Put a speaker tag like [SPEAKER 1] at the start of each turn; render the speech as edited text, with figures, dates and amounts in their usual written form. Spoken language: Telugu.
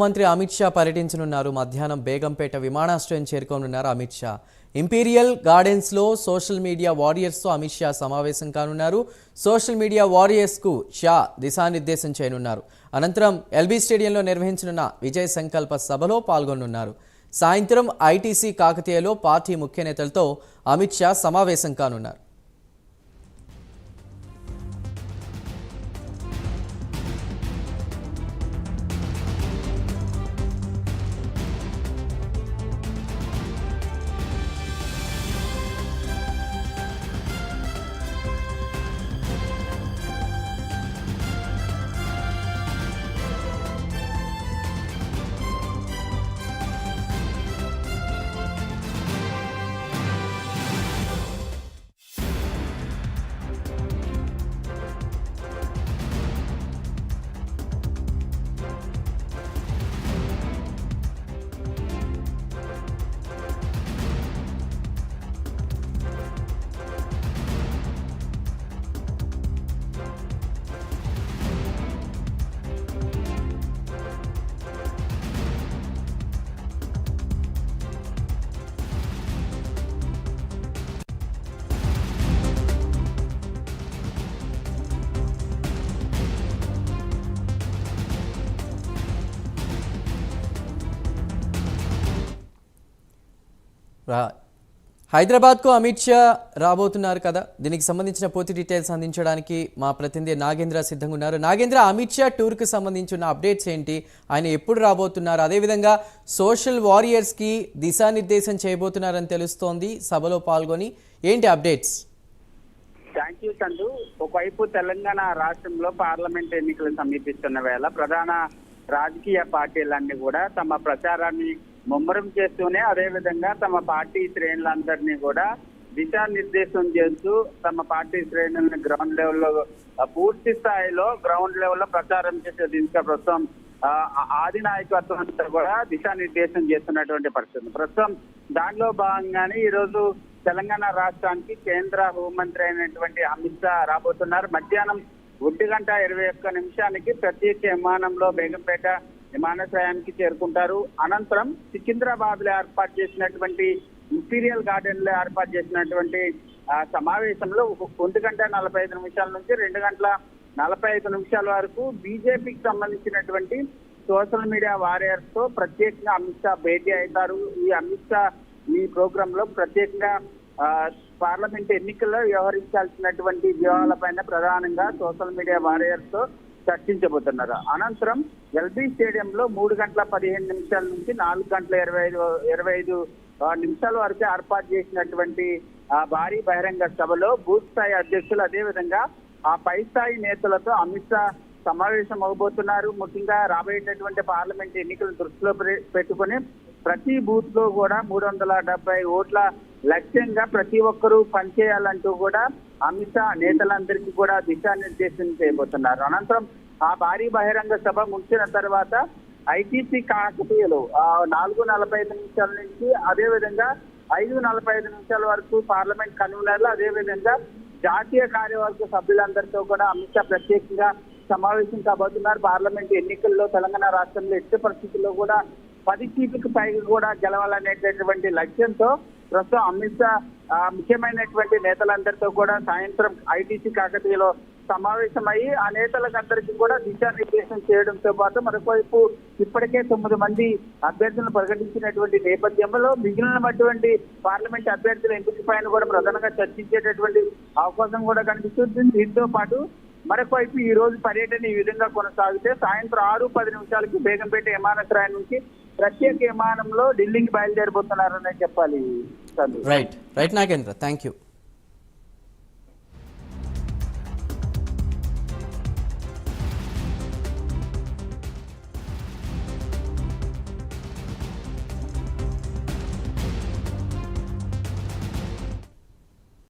[SPEAKER 1] మంత్రి అమిత్ షా పర్యటించనున్నారు. మధ్యాహ్నం బేగంపేట విమానాశ్రయం చేరుకోనున్నారు అమిత్ షా. ఇంపీరియల్ గార్డెన్స్ లో సోషల్ మీడియా వారియర్స్ తో అమిత్ షా సమావేశం కానున్నారు. సోషల్ మీడియా వారియర్స్ కు షా దిశానిర్దేశం చేయనున్నారు. అనంతరం ఎల్బీ స్టేడియంలో నిర్వహించనున్న విజయ్ సంకల్ప సభలో పాల్గొనున్నారు. సాయంత్రం ఐటీసీ కాకతీయలో పార్టీ ముఖ్య నేతలతో అమిత్ షా సమావేశం కానున్నారు. హైదరాబాద్కు అమిత్ షా రాబోతున్నారు కదా, దీనికి సంబంధించిన పూర్తి డీటెయిల్స్ అందించడానికి మా ప్రతినిధి నాగేంద్ర సిద్ధంగా ఉన్నారు. నాగేంద్ర, అమిత్ షా టూర్కి సంబంధించిన అప్డేట్స్ ఏంటి, ఆయన ఎప్పుడు రాబోతున్నారు, అదేవిధంగా సోషల్ వారియర్స్కి దిశానిర్దేశం చేయబోతున్నారని తెలుస్తోంది సభలో పాల్గొని, ఏంటి అప్డేట్స్?
[SPEAKER 2] Thank you Chandu. ఒకవైపు తెలంగాణ రాష్ట్రంలో పార్లమెంట్ ఎన్నికలు సమీపిస్తున్న వేళ ప్రధాన రాజకీయ పార్టీలన్నీ కూడా తమ ప్రచారాన్ని ముమ్మరం చేస్తూనే అదేవిధంగా తమ పార్టీ శ్రేణులందరినీ కూడా దిశానిర్దేశం చేస్తూ తమ పార్టీ శ్రేణులను గ్రౌండ్ లెవెల్లో పూర్తి స్థాయిలో గ్రౌండ్ లెవెల్లో ప్రచారం చేసే దిశగా ప్రస్తుతం ఆది నాయకత్వం అంతా కూడా దిశానిర్దేశం చేస్తున్నటువంటి పరిస్థితి. ప్రస్తుతం దానిలో భాగంగానే ఈరోజు తెలంగాణ రాష్ట్రానికి కేంద్ర హోంమంత్రి అయినటువంటి అమిత్ షా రాబోతున్నారు. మధ్యాహ్నం 1:21 ప్రత్యేక విమానంలో బేగంపేట విమానాశ్రయానికి చేరుకుంటారు. అనంతరం సికింద్రాబాద్ లో ఏర్పాటు చేసినటువంటి ఇంపీరియల్ గార్డెన్ లో ఏర్పాటు చేసినటువంటి సమావేశంలో 1:45 నుంచి 2:45 వరకు బీజేపీకి సంబంధించినటువంటి సోషల్ మీడియా వారియర్స్ తో ప్రత్యేకంగా అమిత్ షా భేటీ అవుతారు. ఈ అమిత్ షా ఈ ప్రోగ్రామ్ లో ప్రత్యేకంగా పార్లమెంట్ ఎన్నికల్లో వ్యవహరించాల్సినటువంటి వ్యూహాలపైన ప్రధానంగా సోషల్ మీడియా వారియర్స్ తో చర్చించబోతున్నారు. అనంతరం ఎల్బీ స్టేడియంలో 3:15 నుంచి 4:25 వరకు ఏర్పాటు చేసినటువంటి భారీ బహిరంగ సభలో బూత్ స్థాయి అధ్యక్షులు అదేవిధంగా ఆ పై స్థాయి నేతలతో అమిత్ షా సమావేశం అవబోతున్నారు. ముఖ్యంగా రాబోయేటటువంటి పార్లమెంట్ ఎన్నికలను దృష్టిలో పెట్టుకుని ప్రతి బూత్ లో కూడా 370 ఓట్ల లక్ష్యంగా ప్రతి ఒక్కరూ పనిచేయాలంటూ కూడా అమిత్ షా నేతలందరికీ కూడా దిశానిర్దేశం చేయబోతున్నారు. అనంతరం ఆ భారీ బహిరంగ సభ ముగిసిన తర్వాత ఐటీసీ కాకతీయలో 4:45 నుంచి అదేవిధంగా 5:45 వరకు పార్లమెంట్ కన్వీనర్లు అదేవిధంగా జాతీయ కార్యవర్గ సభ్యులందరితో కూడా అమిత్ షా ప్రత్యేకంగా సమావేశం కాబోతున్నారు. పార్లమెంట్ ఎన్నికల్లో తెలంగాణ రాష్ట్రంలో ఎట్టి పరిస్థితుల్లో కూడా 10 సీట్లకు పైగా కూడా గెలవాలనేటటువంటి లక్ష్యంతో ప్రస్తుతం అమిత్ షా ముఖ్యమైనటువంటి నేతలందరితో కూడా సాయంత్రం ఐటీసీ కాకతీయలో సమావేశమయ్యి ఆ నేతలందరికీ కూడా దిశానిర్దేశం చేయడంతో పాటు మరొకవైపు ఇప్పటికే 9 మంది అభ్యర్థులను ప్రకటించినటువంటి నేపథ్యంలో మిగిలినటువంటి పార్లమెంట్ అభ్యర్థుల ఎంపిక పైన కూడా ప్రధానంగా చర్చించేటటువంటి అవకాశం కూడా కనిపిస్తుంది. దీంతో పాటు మరొకవైపు ఈ రోజు పర్యటన ఈ విధంగా కొనసాగితే సాయంత్రం 6:10 బేగంపేట విమానాశ్రయం నుంచి ప్రత్యేక విమానంలో ఢిల్లీకి బయలుదేరిపోతున్నారని చెప్పాలి.
[SPEAKER 1] Right Nagendra, thank you.